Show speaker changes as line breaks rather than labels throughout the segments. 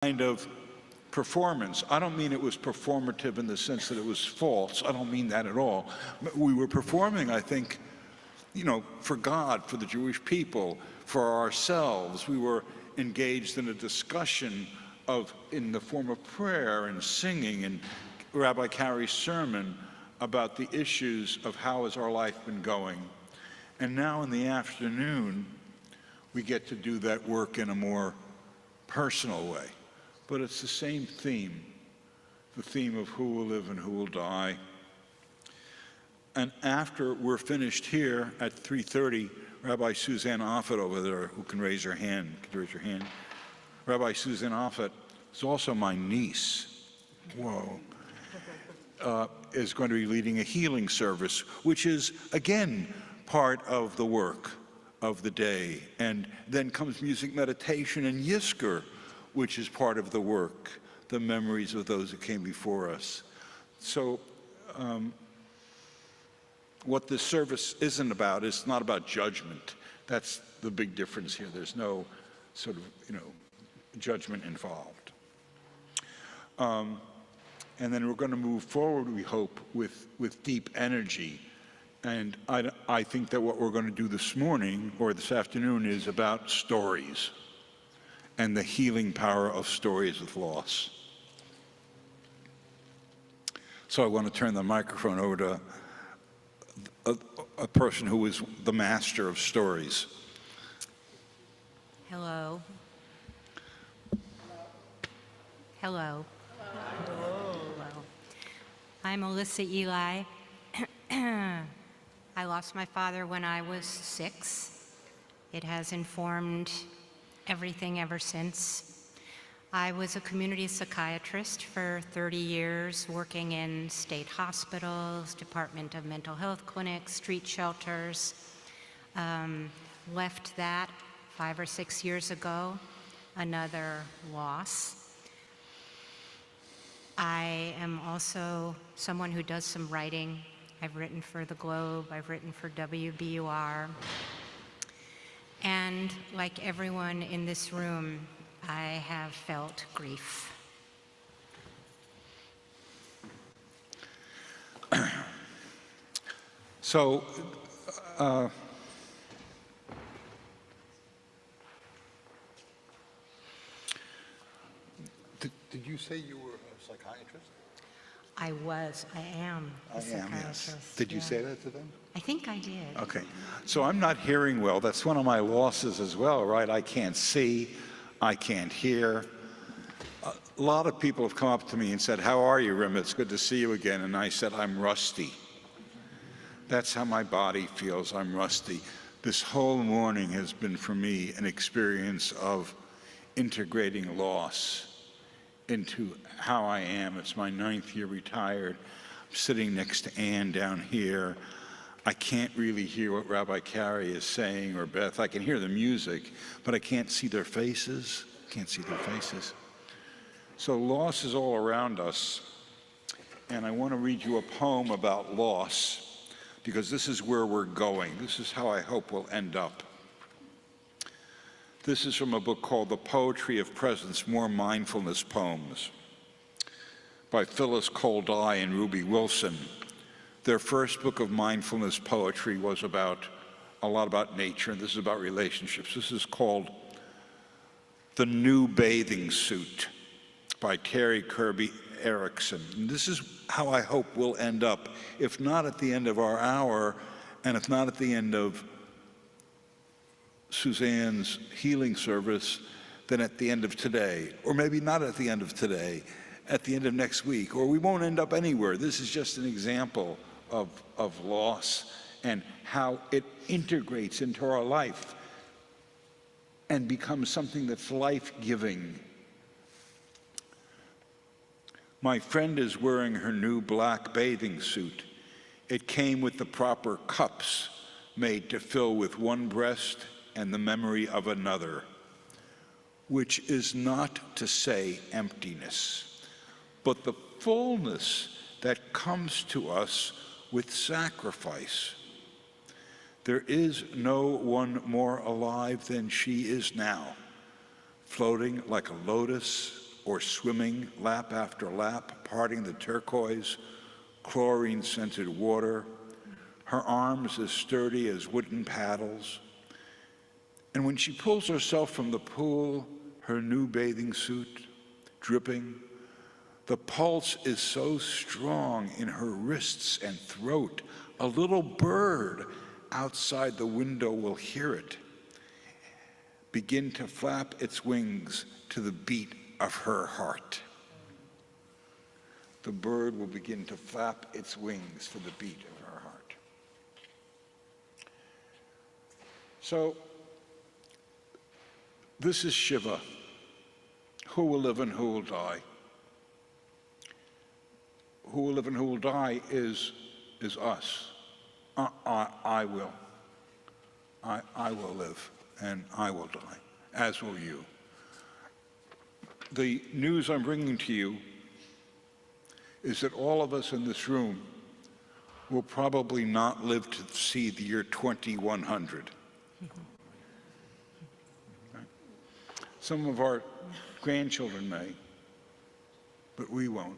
kind of performance. I don't mean it was performative in the sense that it was false. I don't mean that at all. We were performing, I think, for God, for the Jewish people, for ourselves. We were engaged in a discussion in the form of prayer and singing and Rabbi Carey's sermon about the issues of how has our life been going. And now in the afternoon, we get to do that work in a more personal way. But it's the same theme, the theme of who will live and who will die. And after we're finished here at 3:30, Rabbi Suzanne Offit over there, who can raise her hand, Rabbi Suzanne Offit is also my niece. Whoa. Is going to be leading a healing service, which is, again, part of the work of the day. And then comes music meditation and Yizkor, which is part of the work, the memories of those who came before us. So what this service isn't about is not about judgment. That's the big difference here. There's no sort of, judgment involved. And then we're going to move forward, we hope, with deep energy. And I think that what we're going to do this morning or this afternoon is about stories and the healing power of stories with loss. So I want to turn the microphone over to a person who is the master of stories.
Hello. Hello. Hello. I'm Elissa Ely. I lost my father when I was 6. It has informed everything ever since. I was a community psychiatrist for 30 years, working in state hospitals, Department of Mental Health clinics, street shelters. Left that 5 or 6 years ago, another loss. I am also someone who does some writing. I've written for The Globe, I've written for WBUR. And like everyone in this room, I have felt grief.
So, did you say you were a psychiatrist?
I am a psychiatrist.
Yes. Did you say that to them?
I think I did.
Okay. So I'm not hearing well. That's one of my losses as well, right? I can't see, I can't hear. A lot of people have come up to me and said, "How are you, Rim? It's good to see you again." And I said, "I'm rusty." That's how my body feels. I'm rusty. This whole morning has been for me an experience of integrating loss into how I am. It's my 9th year retired. I'm sitting next to Ann down here. I can't really hear what Rabbi Carey is saying or Beth. I can hear the music, but I can't see their faces. So loss is all around us. And I want to read you a poem about loss, because this is where we're going. This is how I hope we'll end up. This is from a book called The Poetry of Presence, More Mindfulness Poems, by Phyllis Cole Dye and Ruby Wilson. Their first book of mindfulness poetry was a lot about nature, and this is about relationships. This is called The New Bathing Suit by Terry Kirby Erickson. And this is how I hope we'll end up, if not at the end of our hour, and if not at the end of Suzanne's healing service, then at the end of today, or maybe not at the end of today, at the end of next week, or we won't end up anywhere. This is just an example of loss and how it integrates into our life and becomes something that's life-giving. My friend is wearing her new black bathing suit. It came with the proper cups made to fill with one breast and the memory of another, which is not to say emptiness, but the fullness that comes to us with sacrifice. There is no one more alive than she is now, floating like a lotus or swimming lap after lap, parting the turquoise, chlorine-scented water, her arms as sturdy as wooden paddles. And when she pulls herself from the pool, her new bathing suit dripping, the pulse is so strong in her wrists and throat, a little bird outside the window will hear it begin to flap its wings to the beat of her heart. The bird will begin to flap its wings to the beat of her heart. So, this is Shiva. Who will live and who will die? Who will live and who will die is us. I will. I will live and I will die, as will you. The news I'm bringing to you is that all of us in this room will probably not live to see the year 2100. Some of our grandchildren may, but we won't.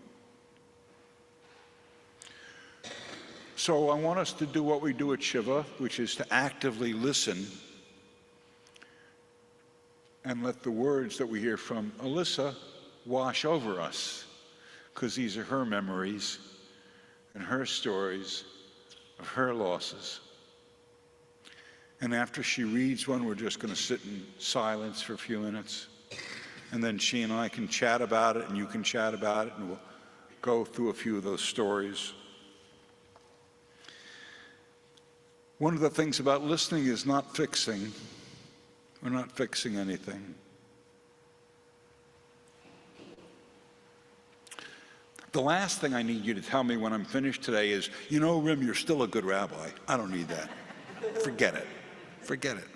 So I want us to do what we do at Shiva, which is to actively listen and let the words that we hear from Elissa wash over us, because these are her memories and her stories of her losses. And after she reads one, we're just going to sit in silence for a few minutes, and then she and I can chat about it, and you can chat about it, and we'll go through a few of those stories. One of the things about listening is not fixing. We're not fixing anything. The last thing I need you to tell me when I'm finished today is, you know, Rim, you're still a good rabbi. I don't need that. Forget it. Forget it.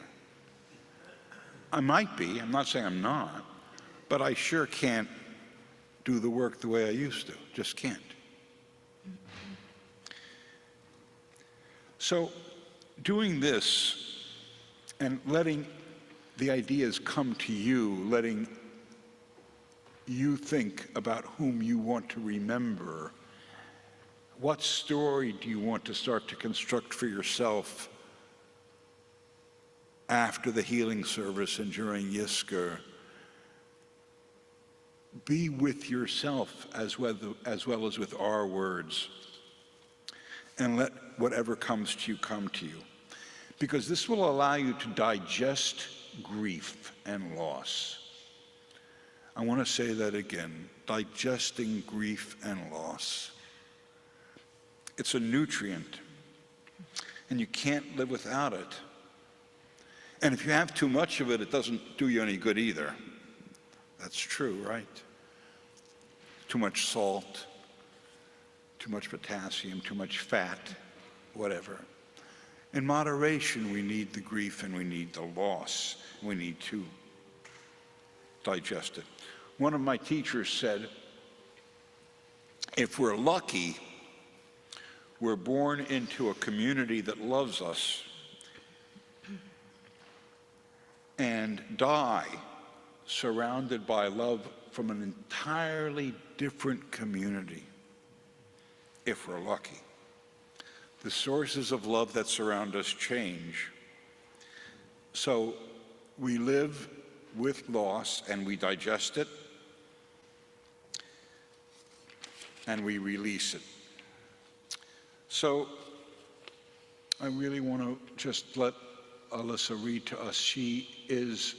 I might be. I'm not saying I'm not. But I sure can't do the work the way I used to. Just can't. So doing this and letting the ideas come to you, letting you think about whom you want to remember, what story do you want to start to construct for yourself after the healing service and during Yizkor? Be with yourself as well as with our words, and let whatever comes to you come to you. Because this will allow you to digest grief and loss. I want to say that again, digesting grief and loss. It's a nutrient, and you can't live without it. And if you have too much of it, it doesn't do you any good either. That's true, right? Too much salt, too much potassium, too much fat, whatever. In moderation, we need the grief and we need the loss. We need to digest it. One of my teachers said, if we're lucky, we're born into a community that loves us and die surrounded by love from an entirely different community, if we're lucky. The sources of love that surround us change. So we live with loss and we digest it and we release it. So I really want to just let Elissa read to us. She is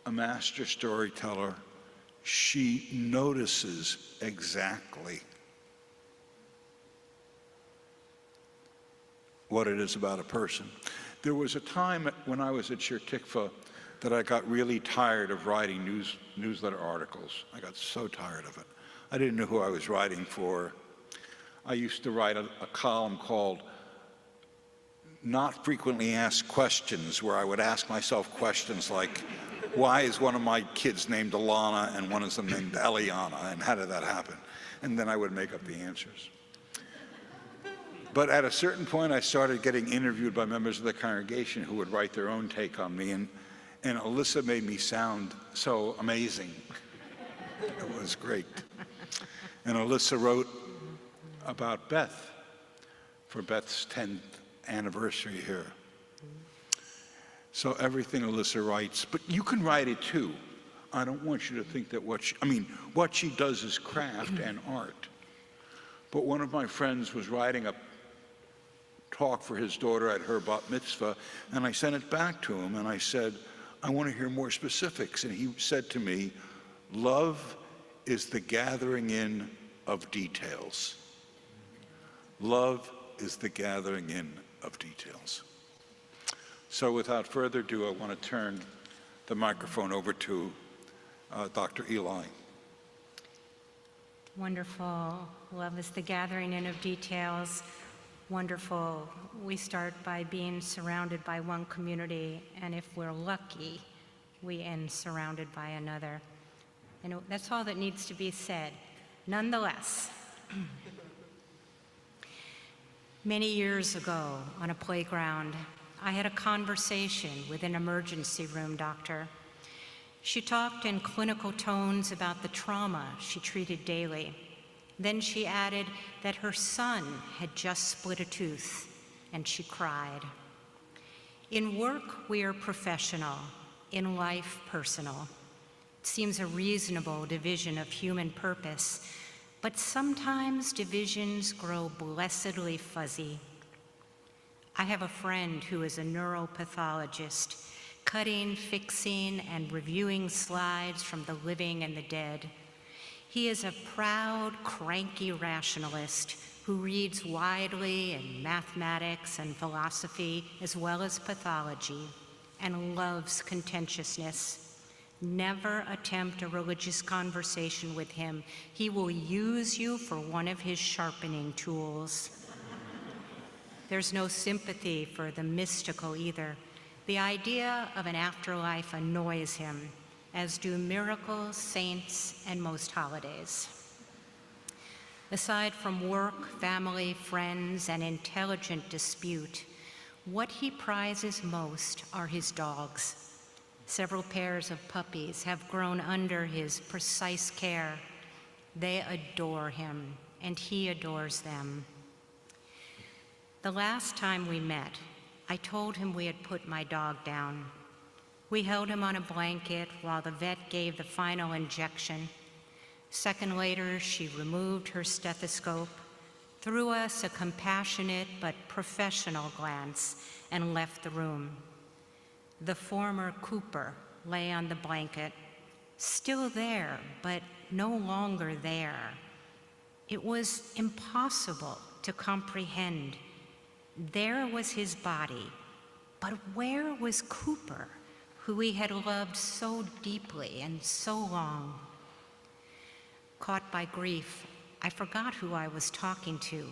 a master storyteller. She notices exactly what it is about a person. There was a time when I was at Shir Tikvah that I got really tired of writing newsletter articles. I got so tired of it. I didn't know who I was writing for. I used to write a column called Not Frequently Asked Questions, where I would ask myself questions like, why is one of my kids named Alana and one of them named Eliana, and how did that happen? And then I would make up the answers. But at a certain point, I started getting interviewed by members of the congregation who would write their own take on me, and Elissa made me sound so amazing. It was great. And Elissa wrote about Beth for Beth's 10th anniversary here. So everything Elissa writes, but you can write it too. I don't want you to think that what she does is craft and art. But one of my friends was writing a talk for his daughter at her bat mitzvah, and I sent it back to him, and I said, I want to hear more specifics. And he said to me, love is the gathering in of details. Love is the gathering in of details. So without further ado, I want to turn the microphone over to Dr. Ely.
Wonderful. Love is the gathering in of details. Wonderful. We start by being surrounded by one community, and if we're lucky, we end surrounded by another. And that's all that needs to be said. Nonetheless, many years ago on a playground, I had a conversation with an emergency room doctor. She talked in clinical tones about the trauma she treated daily. Then she added that her son had just split a tooth, and she cried. In work, we are professional. In life, personal. It seems a reasonable division of human purpose, but sometimes divisions grow blessedly fuzzy. I have a friend who is a neuropathologist, cutting, fixing, and reviewing slides from the living and the dead. He is a proud, cranky rationalist who reads widely in mathematics and philosophy as well as pathology and loves contentiousness. Never attempt a religious conversation with him. He will use you for one of his sharpening tools. There's no sympathy for the mystical either. The idea of an afterlife annoys him, as do miracles, saints, and most holidays. Aside from work, family, friends, and intelligent dispute, what he prizes most are his dogs. Several pairs of puppies have grown under his precise care. They adore him, and he adores them. The last time we met, I told him we had put my dog down. We held him on a blanket while the vet gave the final injection. A second later, she removed her stethoscope, threw us a compassionate but professional glance, and left the room. The former Cooper lay on the blanket, still there, but no longer there. It was impossible to comprehend. There was his body, but where was Cooper, who we had loved so deeply and so long? Caught by grief, I forgot who I was talking to.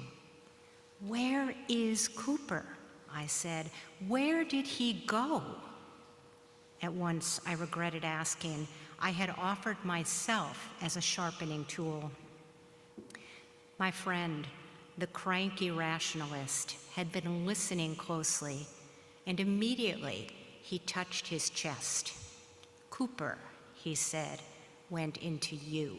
Where is Cooper? I said. Where did he go? At once, I regretted asking. I had offered myself as a sharpening tool. My friend, the cranky rationalist, had been listening closely, and immediately he touched his chest. Cooper, he said, went into you.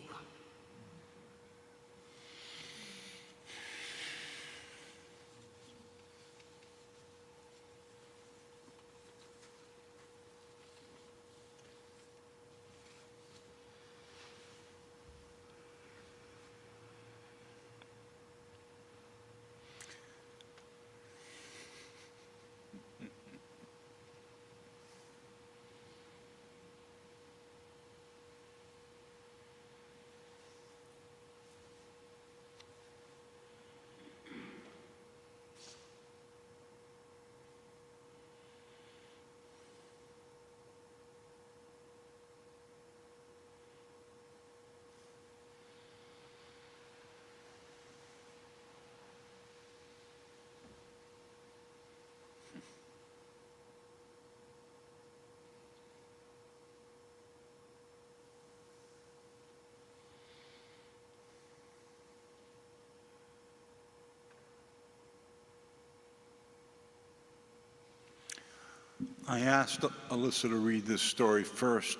I asked Elissa to read this story first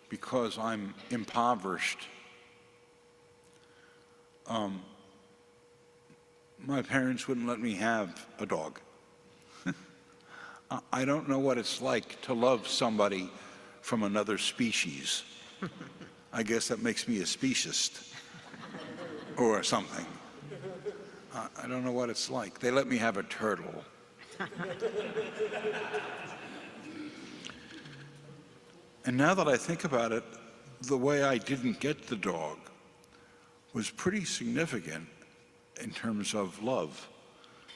because I'm impoverished my parents wouldn't let me have a dog. I don't know what it's like to love somebody from another species. I guess that makes me a speciesist or something. I don't know what it's like. They let me have a turtle. And now that I think about it, the way I didn't get the dog was pretty significant in terms of love,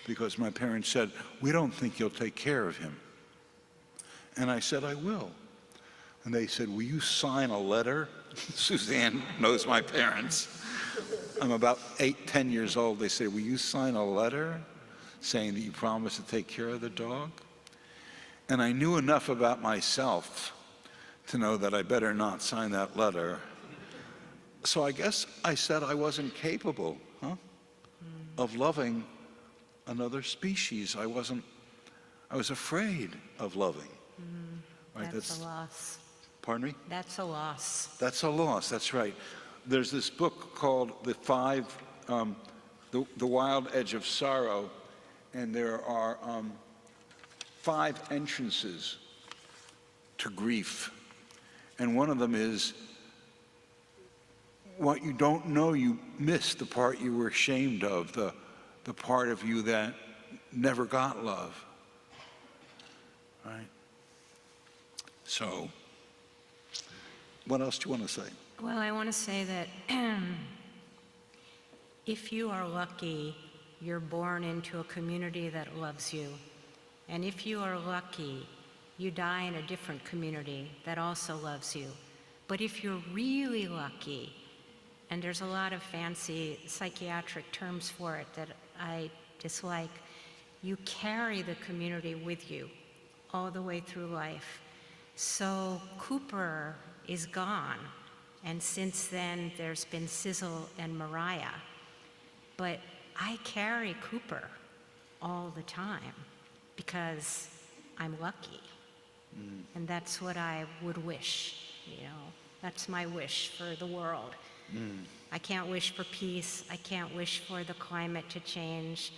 because my parents said, "We don't think you'll take care of him." And I said, "I will." And they said, "Will you sign a letter?" Suzanne knows my parents. I'm about 8, 10 years old. They say, "Will you sign a letter saying that you promise to take care of the dog?" And I knew enough about myself to know that I better not sign that letter. So I guess I said I wasn't capable of loving another species. I was afraid of loving. Right?
That's a loss.
Pardon me?
That's a loss.
That's a loss, that's right. There's this book called The Wild Edge of Sorrow, and there are 5 entrances to grief. And one of them is, what you don't know you missed, the part you were ashamed of, the part of you that never got love, right? So, what else do you want to say?
Well, I want to say that if you are lucky, you're born into a community that loves you. And if you are lucky, you die in a different community that also loves you. But if you're really lucky, and there's a lot of fancy psychiatric terms for it that I dislike, you carry the community with you all the way through life. So Cooper is gone, and since then there's been Sizzle and Mariah. But I carry Cooper all the time because I'm lucky. And that's what I would wish, you know. That's my wish for the world. I can't wish for peace, I can't wish for the climate to change,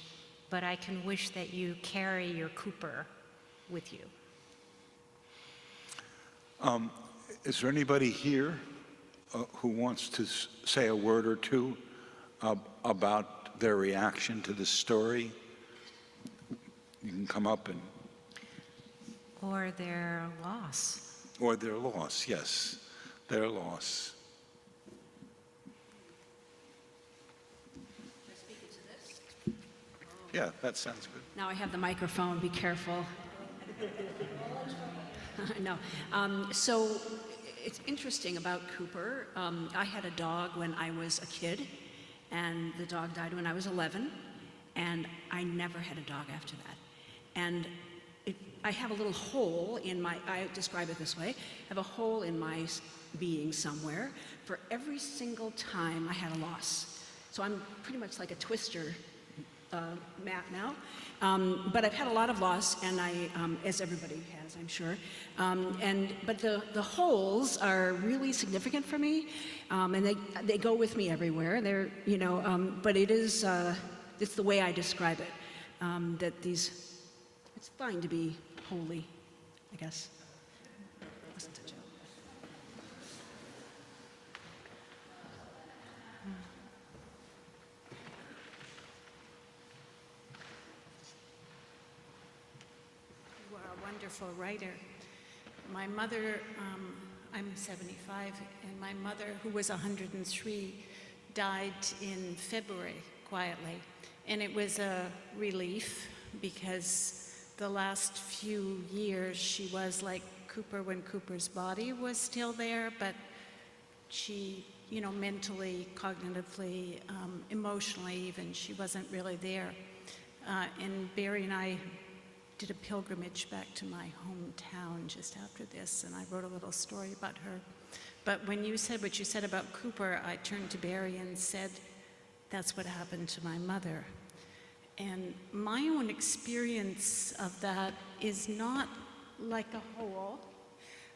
but I can wish that you carry your Cooper with you.
Is there anybody here who wants to say a word or two about their reaction to this story? You can come up and...
Or their loss.
Or their loss, yes, their loss. Yeah, that sounds good.
Now I have the microphone, be careful. No. So it's interesting about Cooper. I had a dog when I was a kid, and the dog died when I was 11, and I never had a dog after that. And I have a little hole in my, I describe it this way, I have a hole in my being somewhere for every single time I had a loss. So I'm pretty much like a twister map now. But I've had a lot of loss, and I, as everybody has, I'm sure. But the holes are really significant for me, and they go with me everywhere. They're, you know, but it is, it's the way I describe it, that these, it's fine to be holy, I guess. It wasn't a joke.
You are a wonderful writer. My mother, I'm 75, and my mother, who was 103, died in February, quietly. And it was a relief, because the last few years she was like Cooper when Cooper's body was still there, but she, you know, mentally, cognitively, emotionally even, she wasn't really there. And Barry and I did a pilgrimage back to my hometown just after this, and I wrote a little story about her. But when you said what you said about Cooper, I turned to Barry and said, that's what happened to my mother. And my own experience of that is not like a whole.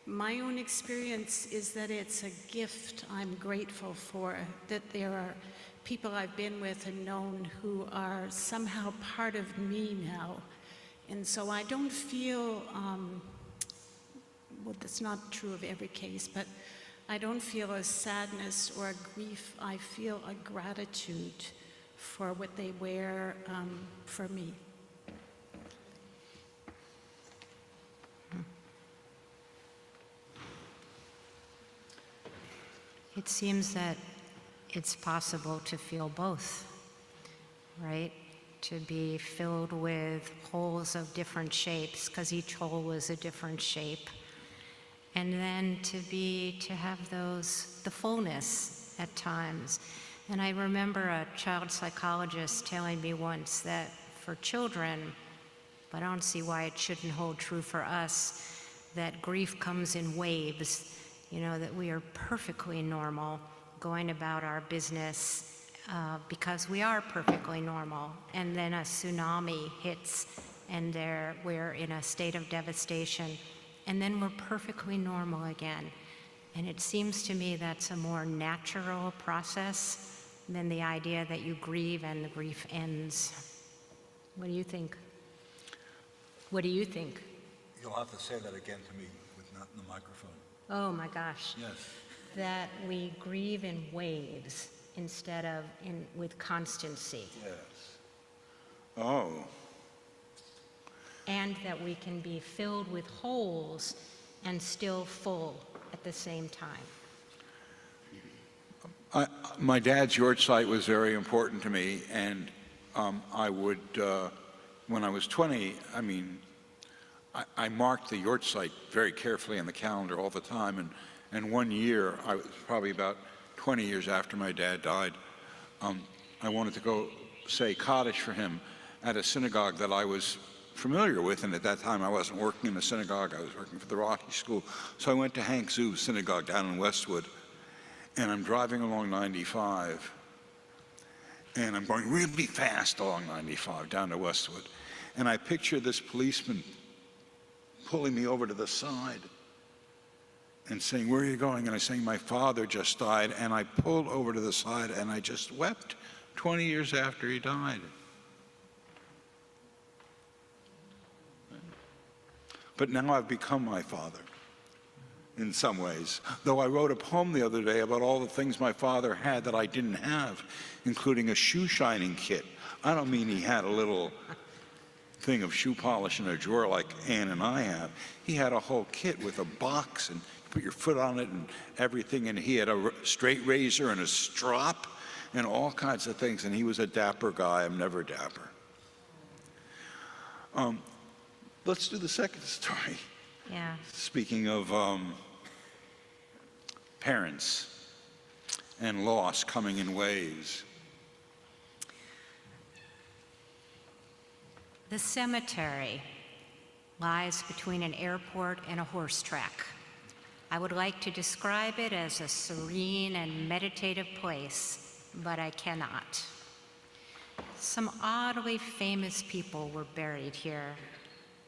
My own experience is that it's a gift I'm grateful for, that there are people I've been with and known who are somehow part of me now. And so I don't feel, well, that's not true of every case, but I don't feel a sadness or a grief. I feel a gratitude for what they wear for me.
It seems that it's possible to feel both, right? To be filled with holes of different shapes, because each hole is a different shape. And then to have the fullness at times. And I remember a child psychologist telling me once that for children, but I don't see why it shouldn't hold true for us, that grief comes in waves, that we are perfectly normal going about our business because we are perfectly normal. And then a tsunami hits and we're in a state of devastation. And then we're perfectly normal again. And it seems to me that's a more natural process than the idea that you grieve and the grief ends. What do you think? What do you think?
You'll have to say that again to me with not in the microphone.
Oh my gosh.
Yes.
That we grieve in waves instead of with constancy.
Yes. Oh.
And that we can be filled with holes and still full at the same time.
My dad's yard site was very important to me, and I would, when I was 20, I marked the yard site very carefully on the calendar all the time, and one year, I was probably about 20 years after my dad died, I wanted to go say Kaddish for him at a synagogue that I was familiar with, and at that time I wasn't working in the synagogue, I was working for the Rocky School. So I went to Hank Zoo's synagogue down in Westwood, and I'm driving along 95, and I'm going really fast along 95 down to Westwood, and I picture this policeman pulling me over to the side and saying, "Where are you going?" And I saying, "My father just died," and I pulled over to the side and I just wept 20 years after he died. But now I've become my father in some ways. Though I wrote a poem the other day about all the things my father had that I didn't have, including a shoe shining kit. I don't mean he had a little thing of shoe polish in a drawer like Ann and I have. He had a whole kit with a box, and you put your foot on it and everything, and he had a straight razor and a strop and all kinds of things, and he was a dapper guy. I'm never dapper. Let's do the second story.
Yeah.
Speaking of parents and loss coming in waves.
The cemetery lies between an airport and a horse track. I would like to describe it as a serene and meditative place, but I cannot. Some oddly famous people were buried here.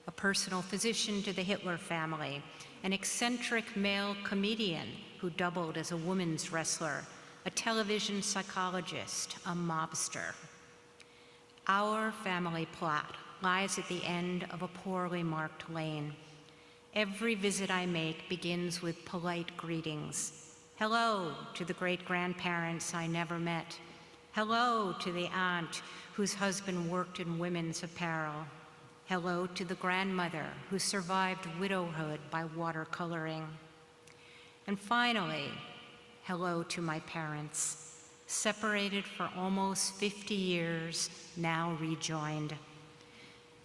A personal physician to the Hitler family, an eccentric male comedian who doubled as a women's wrestler, a television psychologist, a mobster. Our family plot lies at the end of a poorly marked lane. Every visit I make begins with polite greetings. Hello to the great-grandparents I never met. Hello to the aunt whose husband worked in women's apparel. Hello to the grandmother who survived widowhood by watercoloring. And finally, hello to my parents, separated for almost 50 years, now rejoined.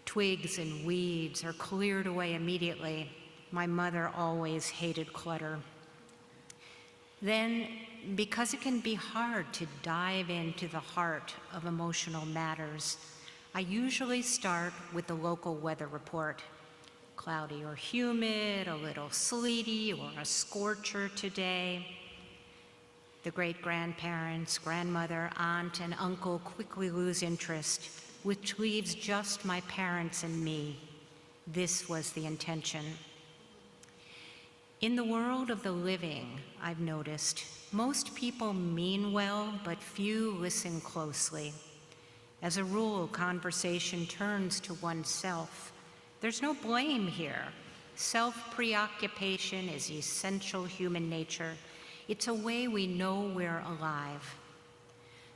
Twigs and weeds are cleared away immediately. My mother always hated clutter. Then, because it can be hard to dive into the heart of emotional matters, I usually start with the local weather report. Cloudy or humid, a little sleety, or a scorcher today. The great-grandparents, grandmother, aunt, and uncle quickly lose interest, which leaves just my parents and me. This was the intention. In the world of the living, I've noticed, Most people mean well, but few listen closely. As a rule, conversation turns to oneself. There's no blame here. Self-preoccupation is essential human nature. It's a way we know we're alive.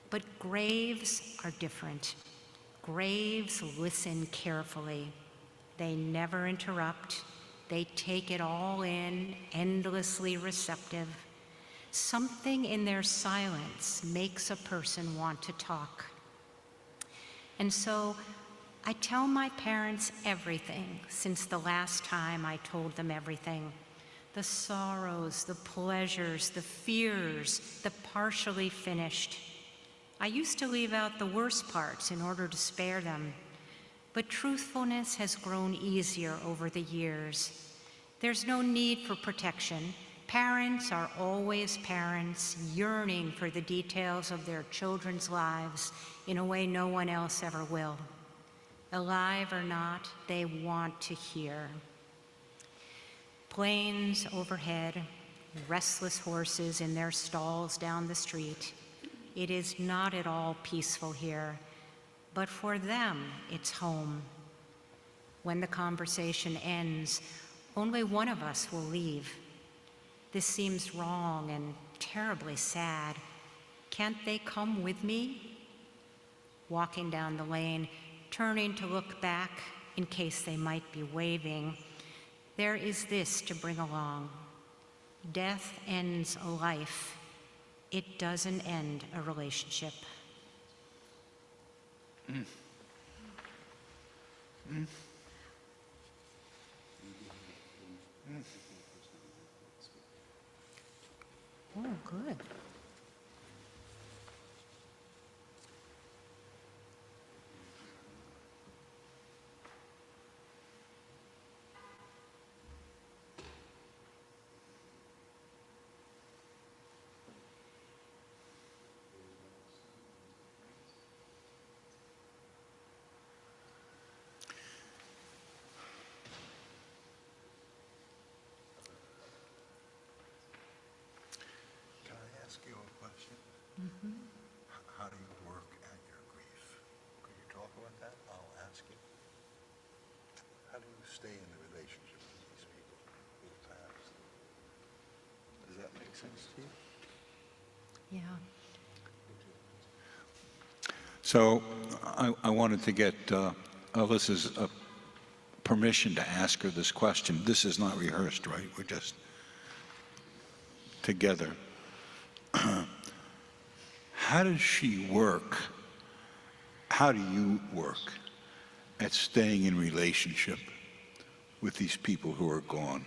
But graves are different. Graves listen carefully. They never interrupt. They take it all in, endlessly receptive. Something in their silence makes a person want to talk. And so I tell my parents everything since the last time I told them everything. The sorrows, the pleasures, the fears, the partially finished. I used to leave out the worst parts in order to spare them, but truthfulness has grown easier over the years. There's no need for protection. Parents are always parents, yearning for the details of their children's lives in a way no one else ever will. Alive or not, they want to hear. Planes overhead, restless horses in their stalls down the street. It is not at all peaceful here, but for them, it's home. When the conversation ends, only one of us will leave. This seems wrong and terribly sad. Can't they come with me? Walking down the lane, turning to look back in case they might be waving. There is this to bring along. Death ends a life. It doesn't end a relationship. Oh, good.
Can I ask you a question? How do you work at your grief? Could you talk about that? I'll ask you. How do you stay in the relationship with these people who've passed? Does that make sense to you?
Yeah.
So I wanted to get Elissa's permission to ask her this question. This is not rehearsed, right? We're just together. How does she work? How do you work at staying in relationship with these people who are gone?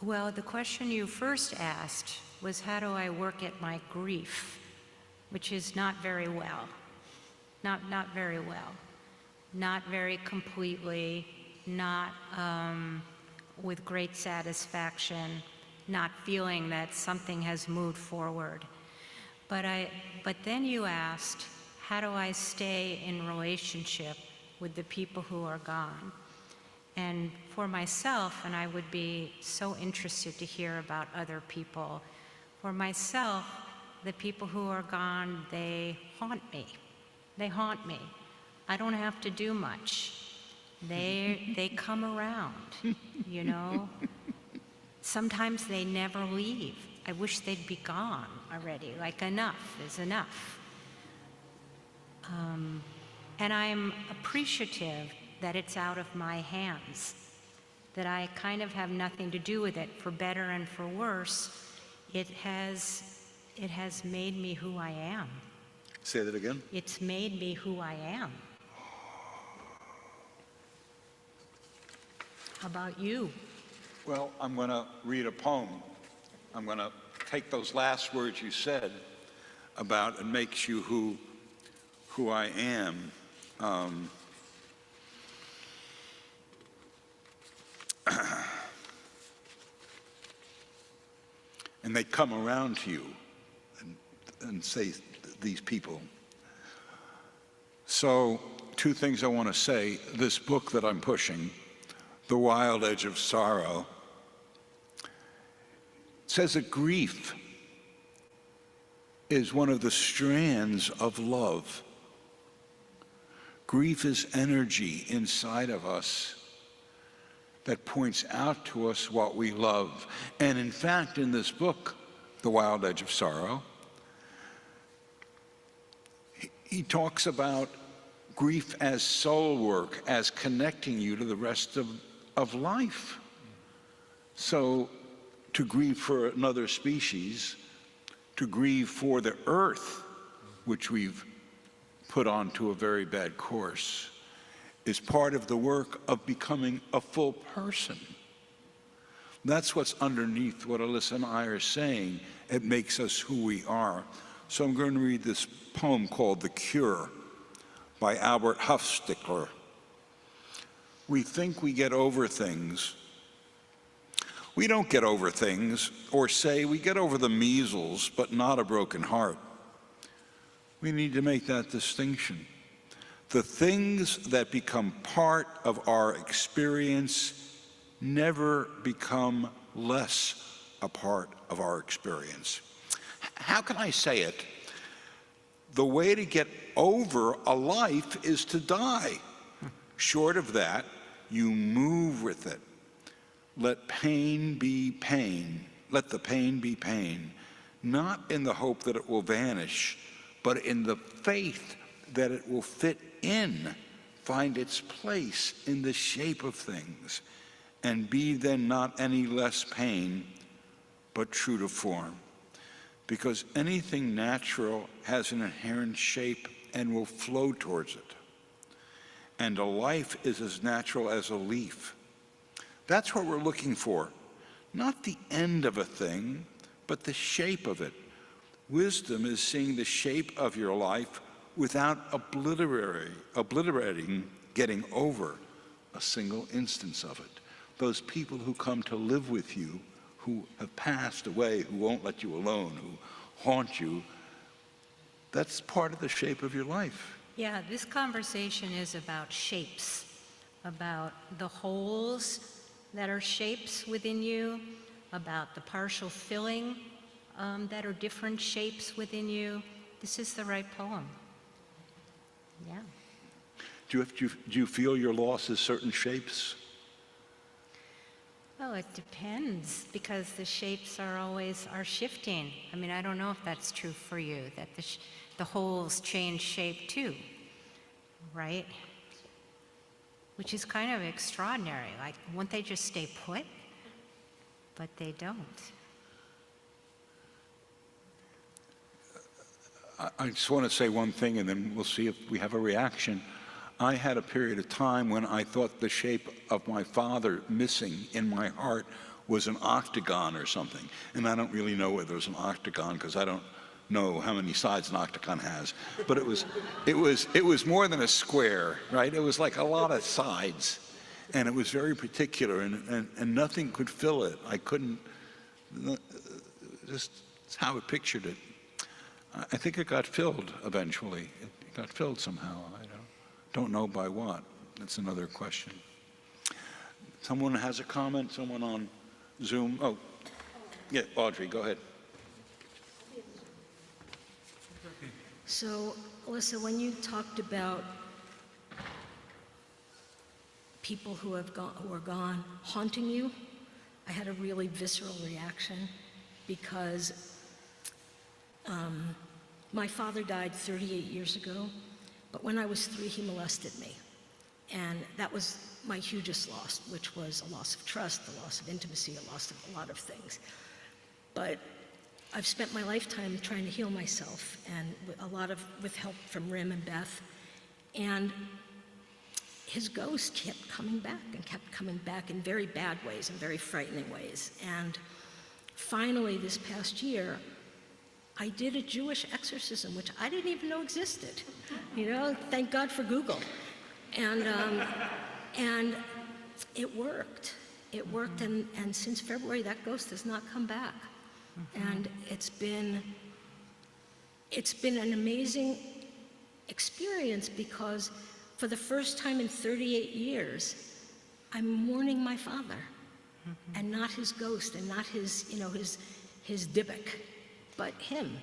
Well, the question you first asked was, how do I work at my grief? Which is not very well. Not very well. Not very completely, not with great satisfaction, not feeling that something has moved forward. But then you asked, how do I stay in relationship with the people who are gone? And for myself, and I would be so interested to hear about other people, for myself, the people who are gone, they haunt me. They haunt me. I don't have to do much. They come around, you know? Sometimes they never leave. I wish they'd be gone already, like enough is enough. And I'm appreciative that it's out of my hands, that I kind of have nothing to do with it, for better and for worse. It has made me who I am.
Say that again.
It's made me who I am. How about you?
Well, I'm going to read a poem. I'm going to take those last words you said about it makes you who I am. And they come around to you and say, these people. So, two things I want to say. This book that I'm pushing, The Wild Edge of Sorrow, says that grief is one of the strands of love. Grief is energy inside of us that points out to us what we love. And in fact, in this book, The Wild Edge of Sorrow, he talks about grief as soul work, as connecting you to the rest of life. So to grieve for another species, to grieve for the earth, which we've put onto a very bad course, is part of the work of becoming a full person. That's what's underneath what Elissa and I are saying. It makes us who we are. So I'm going to read this poem called The Cure by Albert Hofstadter. We think we get over things. We don't get over things, or say we get over the measles, but not a broken heart. We need to make that distinction. The things that become part of our experience never become less a part of our experience. How can I say it? The way to get over a life is to die. Short of that, you move with it. Let pain be pain. Let the pain be pain, not in the hope that it will vanish, but in the faith that it will fit in, find its place in the shape of things, and be then not any less pain, but true to form. Because anything natural has an inherent shape and will flow towards it. And a life is as natural as a leaf. That's what we're looking for. Not the end of a thing, but the shape of it. Wisdom is seeing the shape of your life without obliterating, getting over a single instance of it. Those people who come to live with you, who have passed away, who won't let you alone, who haunt you, that's part of the shape of your life.
Yeah, this conversation is about shapes, about the holes that are shapes within you, about the partial filling that are different shapes within you. This is the right poem. Yeah.
Do you feel your loss is certain shapes?
Well, it depends, because the shapes are shifting. I mean, I don't know if that's true for you, that the holes change shape too, right? Which is kind of extraordinary. Like, won't they just stay put? But they don't.
I just want to say one thing, and then we'll see if we have a reaction. I had a period of time when I thought the shape of my father missing in my heart was an octagon or something. And I don't really know whether it was an octagon, because I don't know how many sides an octagon has. But it was more than a square, right? It was like a lot of sides. And it was very particular, and nothing could fill it. I couldn't, just that's how I pictured it. I think it got filled eventually. It got filled somehow. I don't know by what. That's another question. Someone has a comment? Someone on Zoom? Oh, yeah, Audrey, go ahead.
So, Elissa, when you talked about people who are gone haunting you, I had a really visceral reaction, because my father died 38 years ago, but when I was 3, he molested me. And that was my hugest loss, which was a loss of trust, the loss of intimacy, a loss of a lot of things. But I've spent my lifetime trying to heal myself, and with help from Rim and Beth. And his ghost kept coming back in very bad ways and very frightening ways. And finally, this past year, I did a Jewish exorcism, which I didn't even know existed. You know, thank God for Google. And it worked. It worked, and since February, that ghost has not come back. And it's been an amazing experience, because for the first time in 38 years, I'm mourning my father, and not his ghost, and not his his Dybbuk, but him.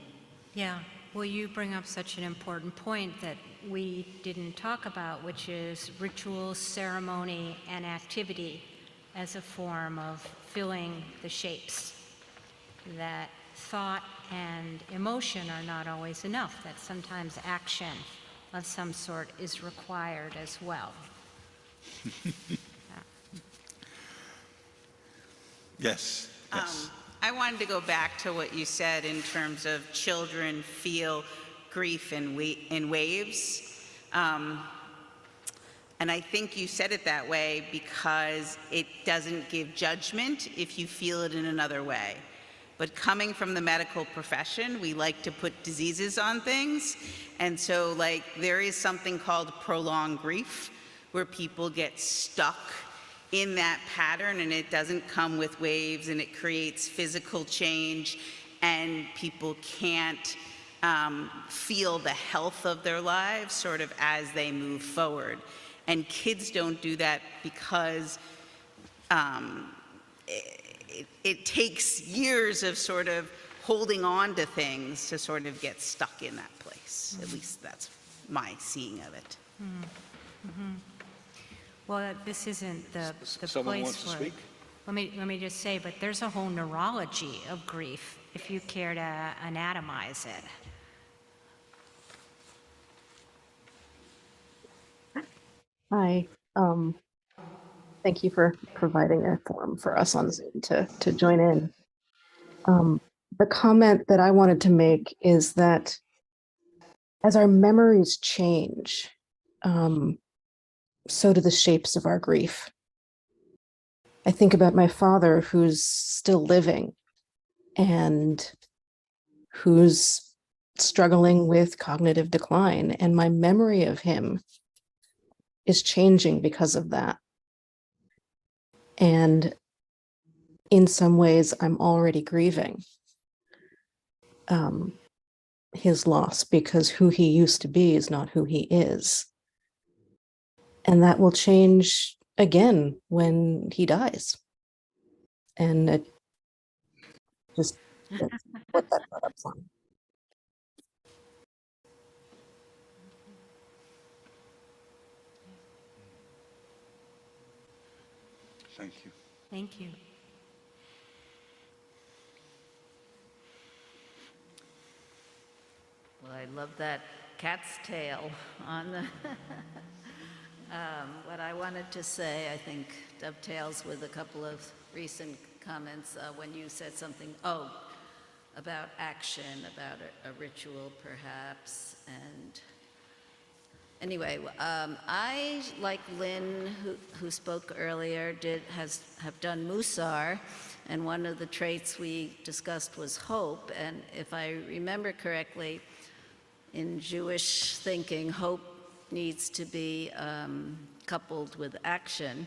Yeah, well, you bring up such an important point that we didn't talk about, which is ritual, ceremony, and activity as a form of filling the shapes. That thought and emotion are not always enough, that sometimes action of some sort is required as well.
Yes, yes.
I wanted to go back to what you said in terms of children feel grief in waves. And I think you said it that way because it doesn't give judgment if you feel it in another way. But coming from the medical profession, we like to put diseases on things. And so like there is something called prolonged grief where people get stuck in that pattern and it doesn't come with waves and it creates physical change and people can't feel the health of their lives sort of as they move forward. And kids don't do that because it takes years of sort of holding on to things to sort of get stuck in that place. At least that's my seeing of it.
Well, this isn't the
Someone
place
wants to
for
speak?
it. Let me just say, but there's a whole neurology of grief, if you care to anatomize it.
Hi. Thank you for providing a forum for us on Zoom to join in. The comment that I wanted to make is that as our memories change, so do the shapes of our grief. I think about my father who's still living and who's struggling with cognitive decline, and my memory of him is changing because of that. And in some ways, I'm already grieving his loss because who he used to be is not who he is. And that will change again when he dies. And it just that's what that brought up from.
Thank you.
Thank you.
Well, I love that cat's tail on the, what I wanted to say, I think dovetails with a couple of recent comments when you said something, about action, about a ritual perhaps, and anyway, I, like Lynn, who spoke earlier, have done Musar, and one of the traits we discussed was hope, and if I remember correctly, in Jewish thinking, hope needs to be coupled with action.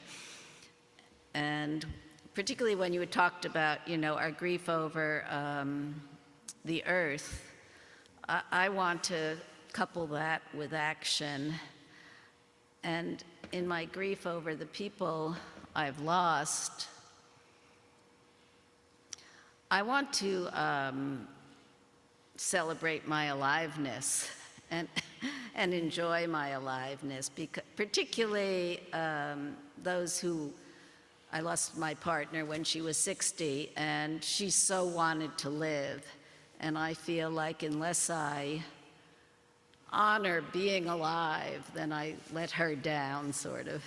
And particularly when you had talked about, our grief over the earth, I want to couple that with action. And in my grief over the people I've lost, I want to celebrate my aliveness and enjoy my aliveness, because particularly those who, I lost my partner when she was 60 and she so wanted to live, and I feel like unless I honor being alive, then I let her down, sort of.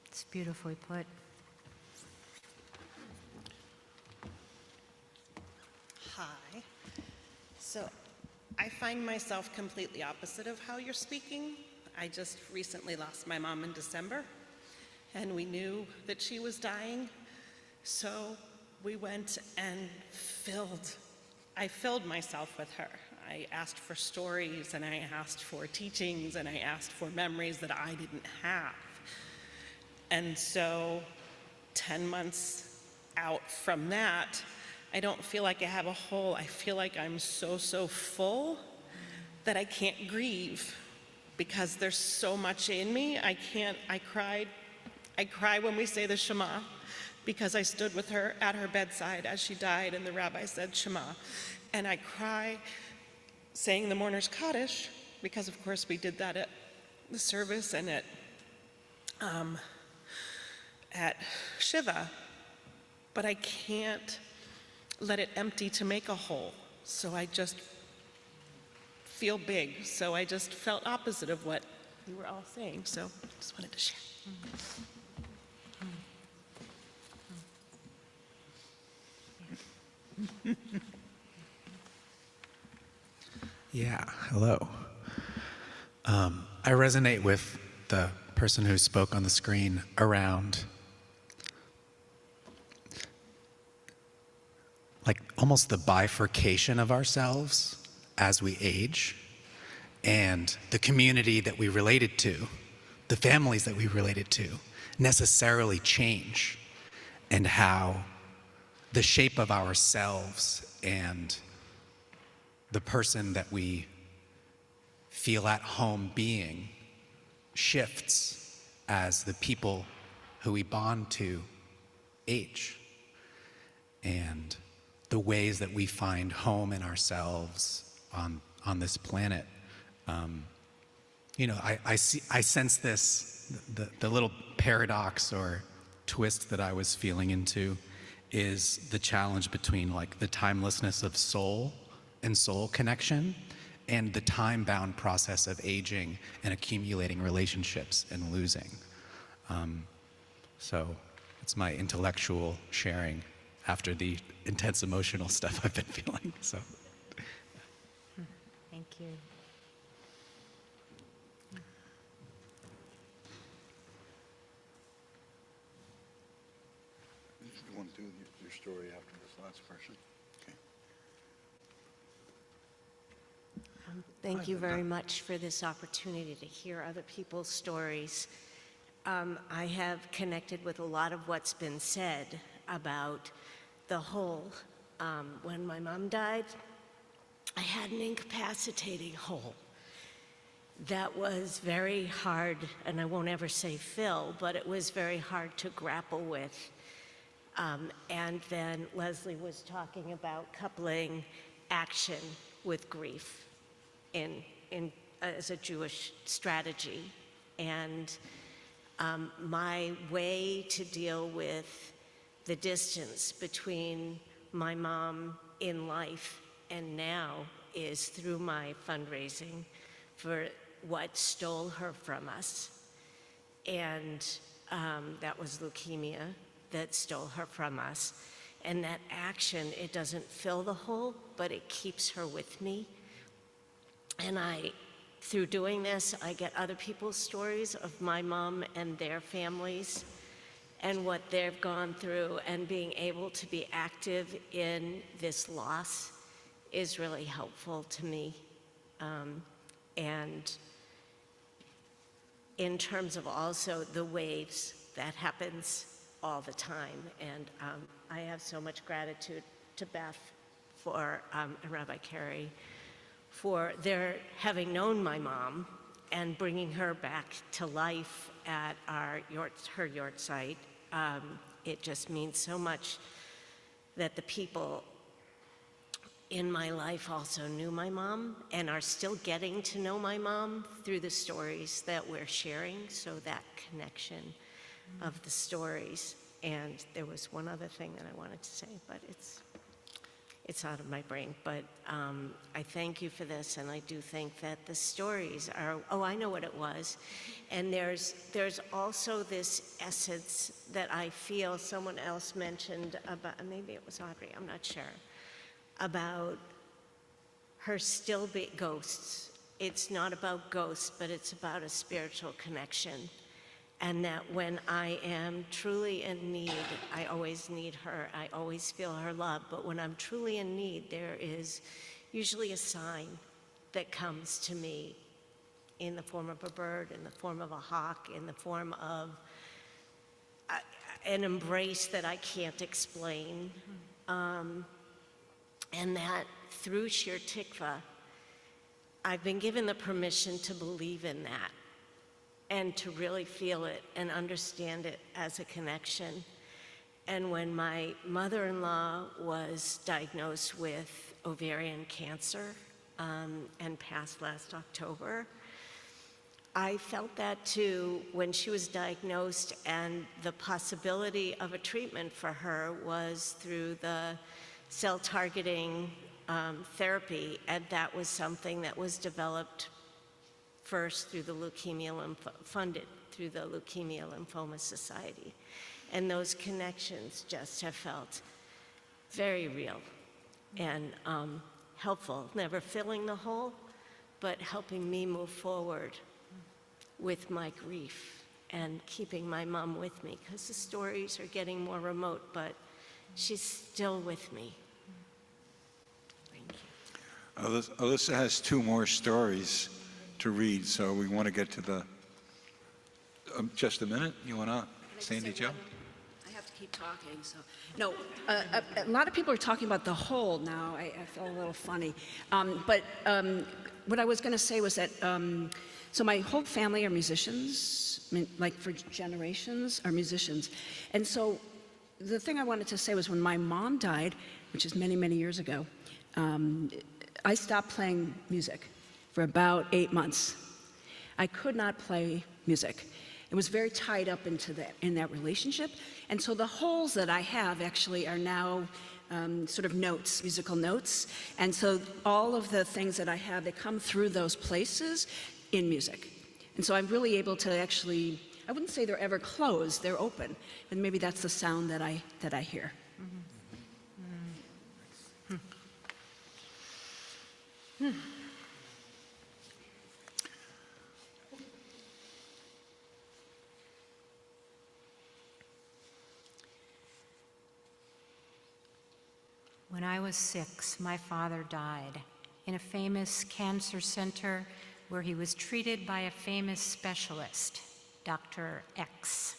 It's beautifully put.
Hi. So I find myself completely opposite of how you're speaking. I just recently lost my mom in December, and we knew that she was dying. So we went and I filled myself with her. I asked for stories, and I asked for teachings, and I asked for memories that I didn't have. And so 10 months out from that, I don't feel like I have a hole. I feel like I'm so full that I can't grieve because there's so much in me. I cry when we say the Shema because I stood with her at her bedside as she died and the rabbi said Shema. And I cry saying the mourner's Kaddish, because of course we did that at the service and at Shiva, but I can't let it empty to make a whole. So I just feel big. So I just felt opposite of what you were all saying. So just wanted to share.
Yeah, hello. I resonate with the person who spoke on the screen around like almost the bifurcation of ourselves as we age, and the community that we related to, the families that we related to, necessarily change, and how the shape of ourselves and the person that we feel at home being shifts as the people who we bond to age. And the ways that we find home in ourselves on this planet. I sense this, the little paradox or twist that I was feeling into is the challenge between like the timelessness of soul and soul connection and the time-bound process of aging and accumulating relationships and losing. So it's my intellectual sharing after the intense emotional stuff I've been feeling. So,
Thank you.
You want to do your story after this last person? Okay.
Thank you very much for this opportunity to hear other people's stories. I have connected with a lot of what's been said about the whole. When my mom died, I had an incapacitating hole that was very hard, and I won't ever say fill, but it was very hard to grapple with. And then Leslie was talking about coupling action with grief as a Jewish strategy. And my way to deal with the distance between my mom in life and now is through my fundraising for what stole her from us. And that was leukemia that stole her from us. And that action, it doesn't fill the hole, but it keeps her with me. And through doing this, I get other people's stories of my mom and their families and what they've gone through, and being able to be active in this loss is really helpful to me. And in terms of also the waves, that happens all the time. And I have so much gratitude to Beth and Rabbi Carey for their having known my mom and bringing her back to life at her yurt site. It just means so much that the people in my life also knew my mom and are still getting to know my mom through the stories that we're sharing, so that connection of the stories. And there was one other thing that I wanted to say, but it's out of my brain. But I thank you for this, and I do think that the stories are, I know what it was. And there's also this essence that I feel someone else mentioned about, maybe it was Audrey, I'm not sure, about her still be ghosts. It's not about ghosts, but it's about a spiritual connection. And that when I am truly in need, I always need her, I always feel her love, but when I'm truly in need, there is usually a sign that comes to me in the form of a bird, in the form of a hawk, in the form of an embrace that I can't explain. And that through Shir Tikvah, I've been given the permission to believe in that and to really feel it and understand it as a connection. And when my mother-in-law was diagnosed with ovarian cancer and passed last October, I felt that too when she was diagnosed, and the possibility of a treatment for her was through the cell targeting therapy, and that was something that was developed first through the funded through the Leukemia Lymphoma Society. And those connections just have felt very real and helpful, never filling the hole, but helping me move forward with my grief and keeping my mom with me, because the stories are getting more remote, but she's still with me. Thank you.
Elissa has 2 more stories to read, so we want to get to the, just a minute, you want to, Sandy Jo?
I have to keep talking, so. No, a lot of people are talking about the whole now. I feel a little funny. But what I was going to say was that, so my whole family are musicians, I mean, like for generations are musicians. And so the thing I wanted to say was when my mom died, which is many, many years ago, I stopped playing music for about 8 months. I could not play music. It was very tied up in that relationship. And so the holes that I have actually are now sort of notes, musical notes. And so all of the things that I have, they come through those places in music. And so I'm really able to actually, I wouldn't say they're ever closed, they're open. And maybe that's the sound that I hear.
When I was 6, my father died in a famous cancer center where he was treated by a famous specialist, Dr. X.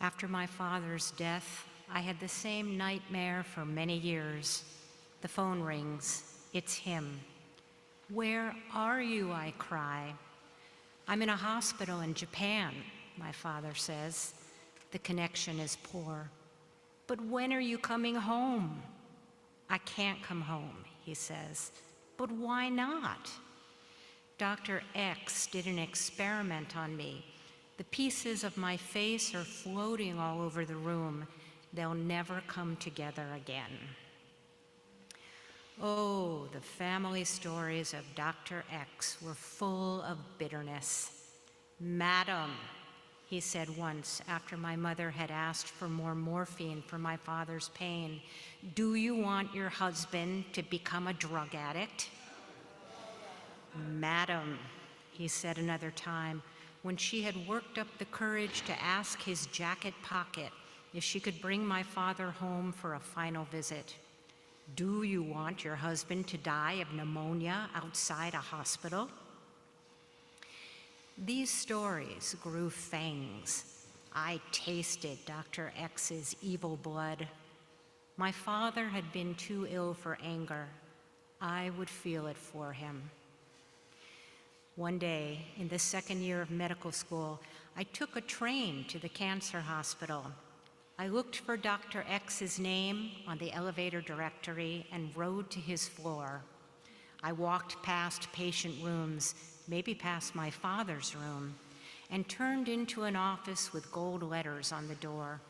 After my father's death, I had the same nightmare for many years. The phone rings. It's him. "Where are you?" I cry. "I'm in a hospital in Japan," my father says. The connection is poor. "But when are you coming home?" "I can't come home," he says. "But why not?" Dr. X did an experiment on me. The pieces of my face are floating all over the room. They'll never come together again. Oh, the family stories of Dr. X were full of bitterness. "Madam," he said once after my mother had asked for more morphine for my father's pain, "do you want your husband to become a drug addict?" "Madam," he said another time, when she had worked up the courage to ask his jacket pocket if she could bring my father home for a final visit, "do you want your husband to die of pneumonia outside a hospital?" These stories grew fangs. I tasted Dr. X's evil blood. My father had been too ill for anger. I would feel it for him. One day, in the second year of medical school, I took a train to the cancer hospital. I looked for Dr. X's name on the elevator directory and rode to his floor. I walked past patient rooms, maybe past my father's room, and turned into an office with gold letters on the door.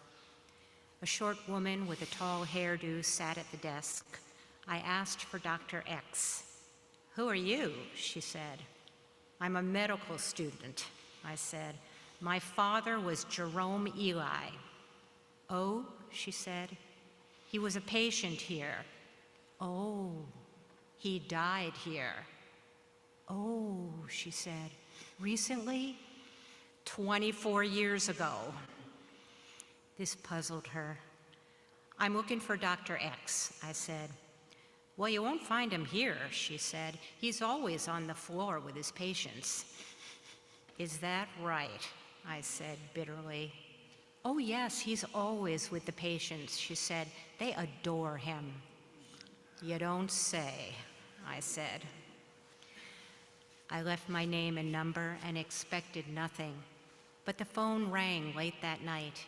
A short woman with a tall hairdo sat at the desk. I asked for Dr. X. "Who are you?" she said. "I'm a medical student," I said. "My father was Jerome Ely." "Oh," she said, "he was a patient here." "Oh, he died here." "Oh," she said, "recently?" 24 years ago. This puzzled her. "I'm looking for Dr. X," I said. "Well, you won't find him here," she said. "He's always on the floor with his patients." "Is that right?" I said bitterly. "Oh, yes, he's always with the patients," she said. "They adore him." "You don't say," I said. I left my name and number and expected nothing, but the phone rang late that night.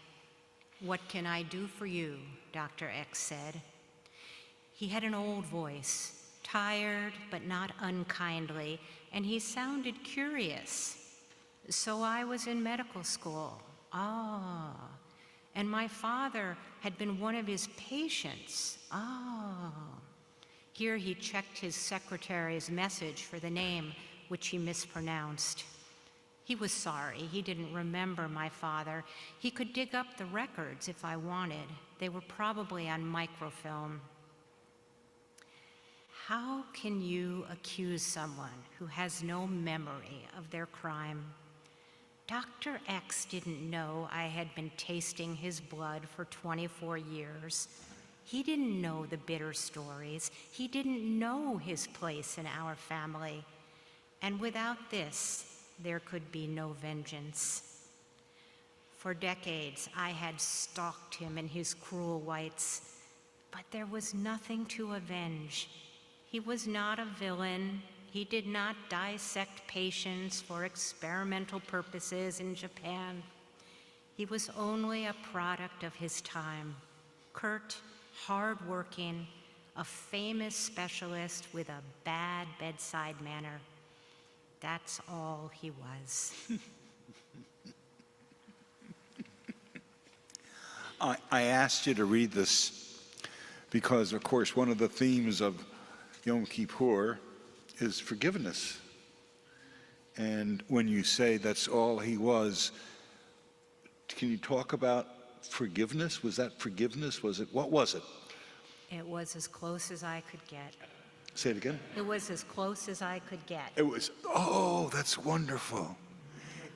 "What can I do for you?" Dr. X said. He had an old voice, tired but not unkindly, and he sounded curious. "So I was in medical school." "Ah. And my father had been one of his patients." "Ah." Here he checked his secretary's message for the name, which he mispronounced. He was sorry. He didn't remember my father. He could dig up the records if I wanted. They were probably on microfilm. How can you accuse someone who has no memory of their crime? Dr. X didn't know I had been tasting his blood for 24 years. He didn't know the bitter stories. He didn't know his place in our family. And without this, there could be no vengeance. For decades, I had stalked him in his cruel whites, but there was nothing to avenge. He was not a villain. He did not dissect patients for experimental purposes in Japan. He was only a product of his time, curt, hardworking, a famous specialist with a bad bedside manner. That's all he was.
I asked you to read this because, of course, one of the themes of Yom Kippur is forgiveness. And when you say that's all he was, can you talk about forgiveness? Was that forgiveness? What was it?
It was as close as I could get.
Say it again.
It was as close as I could get.
It was, oh, that's wonderful.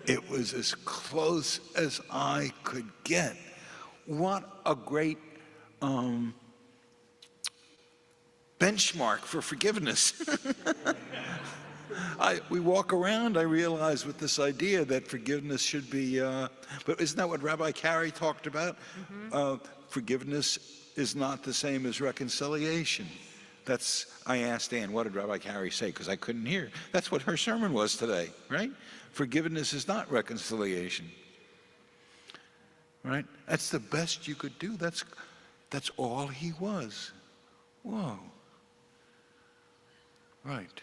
It was as close as I could get. What a great benchmark for forgiveness. We walk around, I realize, with this idea that forgiveness should be, but isn't that what Rabbi Carey talked about? Forgiveness is not the same as reconciliation. I asked Ann, what did Rabbi Carey say? Because I couldn't hear. That's what her sermon was today, right? Forgiveness is not reconciliation, right? That's the best you could do. That's all he was. Whoa. Right.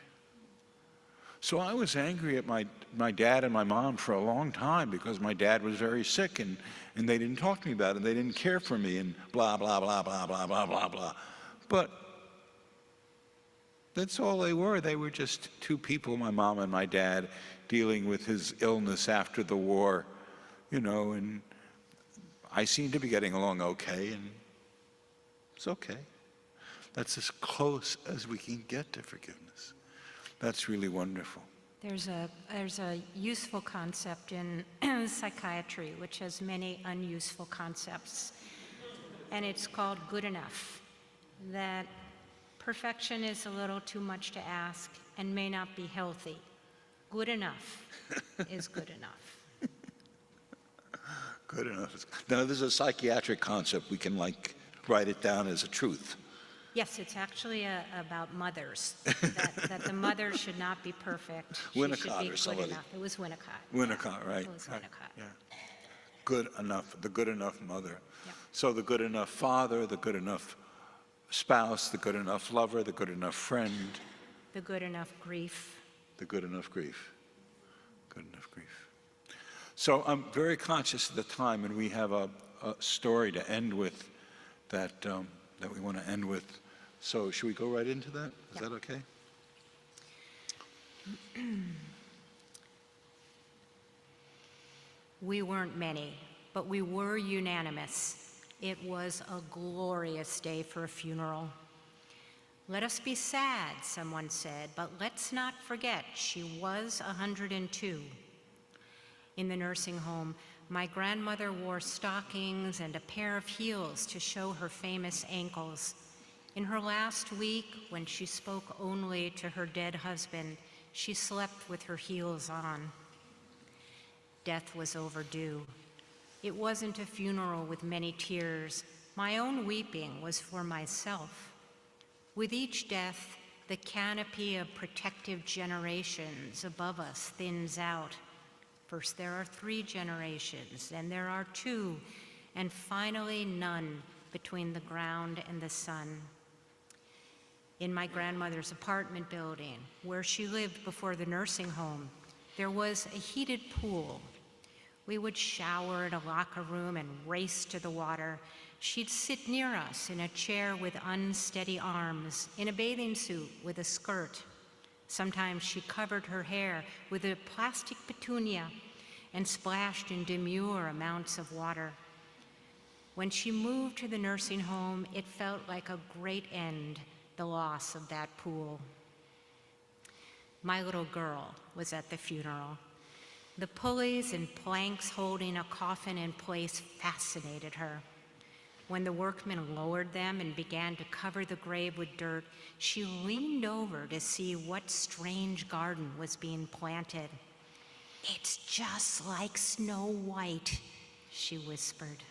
So I was angry at my dad and my mom for a long time because my dad was very sick and they didn't talk to me about it and they didn't care for me and blah, blah, blah, blah, blah, blah, blah, blah. But that's all they were. They were just two people, my mom and my dad, dealing with his illness after the war, and I seemed to be getting along okay, and it's okay. That's as close as we can get to forgiveness. That's really wonderful.
There's a useful concept in psychiatry, which has many unuseful concepts, and it's called good enough. That perfection is a little too much to ask and may not be healthy. Good enough is good enough.
Good enough. Now, this is a psychiatric concept. We can write it down as a truth.
Yes, it's actually about mothers, that the mother should not be perfect. She should
Winnicott
be
or
good
somebody.
enough. It was Winnicott.
Winnicott, right.
It was
right.
Winnicott.
Yeah. Good enough, the good enough mother.
Yeah.
So the good enough father, the good enough spouse, the good enough lover, the good enough friend.
The good enough grief.
The good enough grief. Good enough grief. So I'm very conscious of the time, and we have a story to end with that we want to end with. So should we go right into that? Is that okay?
We weren't many, but we were unanimous. It was a glorious day for a funeral. Let us be sad, someone said, but let's not forget she was 102. In the nursing home, my grandmother wore stockings and a pair of heels to show her famous ankles. In her last week, when she spoke only to her dead husband, she slept with her heels on. Death was overdue. It wasn't a funeral with many tears. My own weeping was for myself. With each death, the canopy of protective generations above us thins out. First there are 3 generations, then there are 2, and finally none between the ground and the sun. In my grandmother's apartment building, where she lived before the nursing home, there was a heated pool. We would shower in a locker room and race to the water. She'd sit near us in a chair with unsteady arms, in a bathing suit with a skirt. Sometimes she covered her hair with a plastic petunia and splashed in demure amounts of water. When she moved to the nursing home, it felt like a great end, the loss of that pool. My little girl was at the funeral. The pulleys and planks holding a coffin in place fascinated her. When the workmen lowered them and began to cover the grave with dirt, she leaned over to see what strange garden was being planted. "It's just like Snow White," she whispered.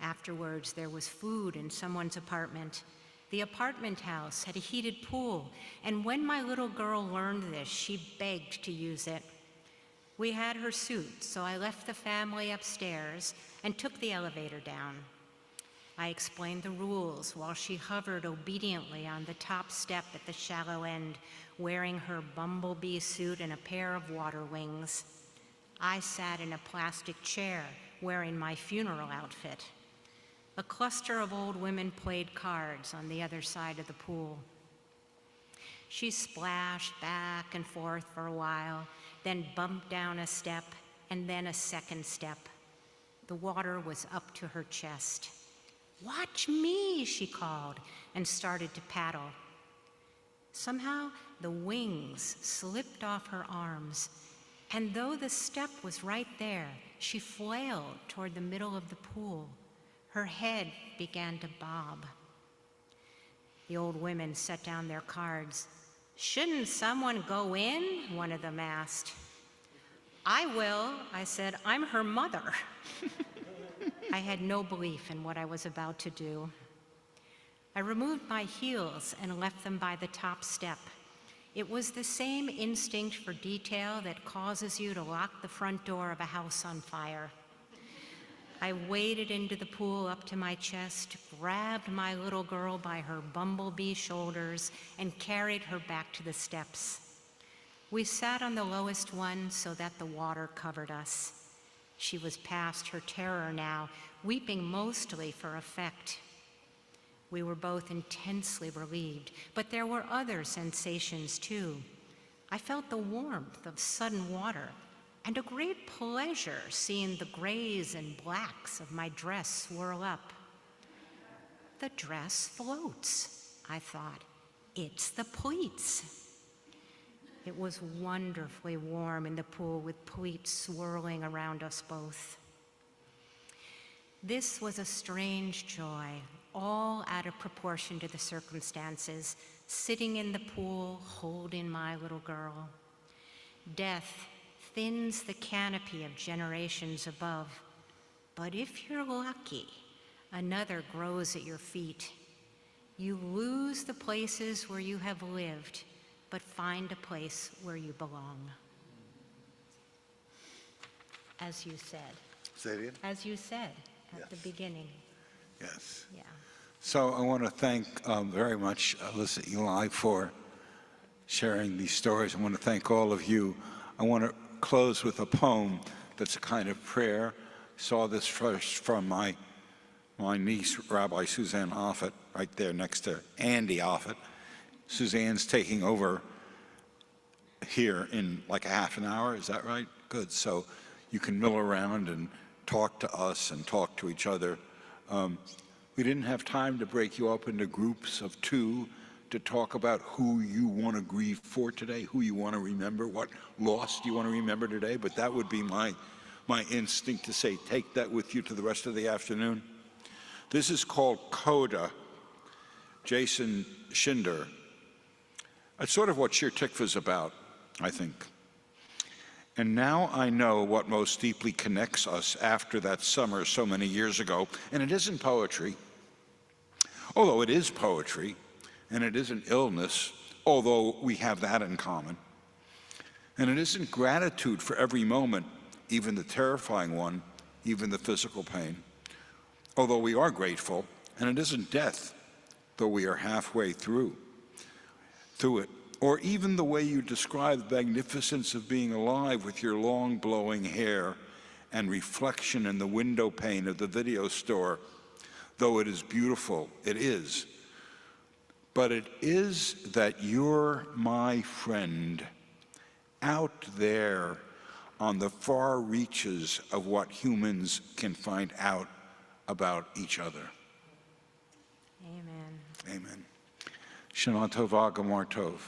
Afterwards, there was food in someone's apartment. The apartment house had a heated pool, and when my little girl learned this, she begged to use it. We had her suit, so I left the family upstairs and took the elevator down. I explained the rules while she hovered obediently on the top step at the shallow end, wearing her bumblebee suit and a pair of water wings. I sat in a plastic chair, wearing my funeral outfit. A cluster of old women played cards on the other side of the pool. She splashed back and forth for a while, then bumped down a step, and then a second step. The water was up to her chest. "Watch me," she called, and started to paddle. Somehow, the wings slipped off her arms, and though the step was right there, she flailed toward the middle of the pool. Her head began to bob. The old women set down their cards. "Shouldn't someone go in?" one of them asked. "I will," I said. "I'm her mother." I had no belief in what I was about to do. I removed my heels and left them by the top step. It was the same instinct for detail that causes you to lock the front door of a house on fire. I waded into the pool up to my chest, grabbed my little girl by her bumblebee shoulders, and carried her back to the steps. We sat on the lowest one so that the water covered us. She was past her terror now, weeping mostly for effect. We were both intensely relieved, but there were other sensations too. I felt the warmth of sudden water, and a great pleasure seeing the grays and blacks of my dress swirl up. The dress floats, I thought. It's the pleats. It was wonderfully warm in the pool with pleats swirling around us both. This was a strange joy, all out of proportion to the circumstances, sitting in the pool, holding my little girl. Death thins the canopy of generations above, but if you're lucky, another grows at your feet. You lose the places where you have lived, but find a place where you belong. As you said.
Say it again?
As you said at the beginning.
Yes.
Yeah.
So I want to thank very much Elissa Ely for sharing these stories. I want to thank all of you. I want to close with a poem that's a kind of prayer. I saw this first from my niece, Rabbi Suzanne Offit, right there next to Andy Offit. Suzanne's taking over here in like a half an hour, is that right? Good, so you can mill around and talk to us and talk to each other. We didn't have time to break you up into groups of two to talk about who you want to grieve for today, who you want to remember, what loss you want to remember today, but that would be my instinct to say, take that with you to the rest of the afternoon. This is called Coda, Jason Schinder. It's sort of what Shir Tikvah is about, I think. And now I know what most deeply connects us after that summer so many years ago, and it isn't poetry, although it is poetry, and it isn't illness, although we have that in common. And it isn't gratitude for every moment, even the terrifying one, even the physical pain. Although we are grateful, and it isn't death, though we are halfway through it. Or even the way you describe the magnificence of being alive with your long blowing hair and reflection in the window pane of the video store. Though it is beautiful, it is. But it is that you're my friend out there on the far reaches of what humans can find out about each other.
Amen.
Amen. Shana Tova Gamar Tov.